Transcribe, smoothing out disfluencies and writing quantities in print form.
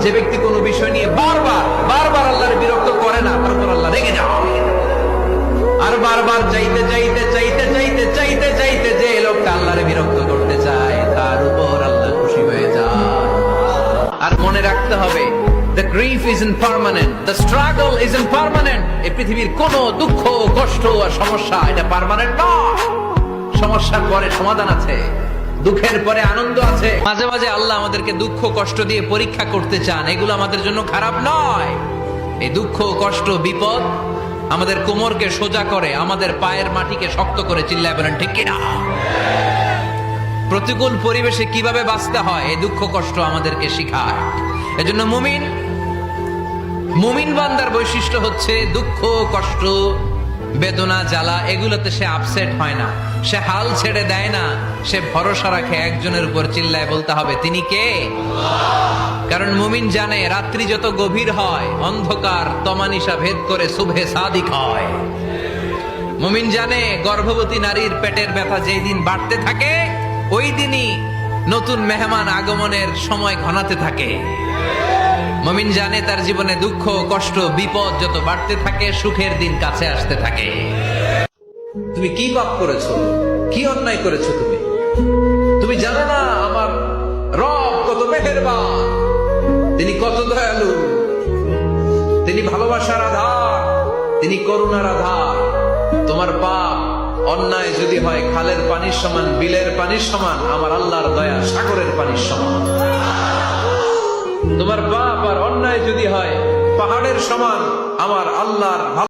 যে ব্যক্তি কোনো বিষয় নিয়ে বারবার বারবার আল্লাহর বিরক্ত করে না, তারপর আল্লাহ রেগে যান। আর বারবার চাইতে চাইতে চাইতে চাইতে চাইতে চাইতে যে লোকটা আল্লাহরে বিরক্ত করতে চায় তার উপর আল্লাহ খুশি হয়ে যায়। আর মনে রাখতে হবে, the grief is impermanent, the struggle is impermanent. এই পৃথিবীর কোন দুঃখ, কষ্ট আর সমস্যা এটা পার্মানেন্ট নয়। সমস্যার পরে সমাধান আছে, দুঃখের পরে আনন্দ আছে। মাঝে মাঝে আল্লাহ আমাদেরকে দুঃখ কষ্ট দিয়ে পরীক্ষা করতে চান, এগুলো আমাদের জন্য খারাপ নয়। এই দুঃখ কষ্ট বিপদ আমাদের কোমরকে সোজা করে, আমাদের পায়ের মাটিকে শক্ত করে। চিল্লায় বলেন ঠিক কিনা? প্রতিকূল পরিবেশে কিভাবে বাঁচতে হয় এই দুঃখ কষ্ট আমাদেরকে শিখায়। এজন্য মুমিন বান্দার বৈশিষ্ট্য হচ্ছে দুঃখ কষ্ট বেদনা জ্বালা এগুলোতে সে আপসেট হয় না, সে হাল ছেড়ে দেয় না, সে ভরসা রাখে একজনের উপর। চিল্লায় বলতে হবে তিনি কে? কারণ মুমিন জানে রাত্রি যত গভীর হয় অন্ধকার তমানিসা ভেদ করে সুবহে সাদিক হয়। মুমিন জানে গর্ভবতী নারীর পেটের ব্যথা যেই দিন বাড়তে থাকে ওই দিনই নতুন মেহমান আগমনের সময় ঘনাতে থাকে। মুমিন জানে তার জীবনে দুঃখ কষ্ট বিপদ যত বাড়তে থাকে সুখের দিন কাছে আসতে থাকে। তুমি কি পাপ করেছো, কি অন্যায় করেছো? তুমি জানো না আমার রব কত মেহেরবান, তিনি কত দয়ালু, তিনি ভালোবাসার আধার, তিনি করুণার আধার। তোমার পাপ অন্যায় যদি হয় খালের পানির সমান, বিলের পানির সমান, আমার আল্লাহর দয়া সাগরের পানির সমান। তোমার পাপ আর অন্যায় যদি হয় পাহাড়ের সমান, আমার আল্লাহর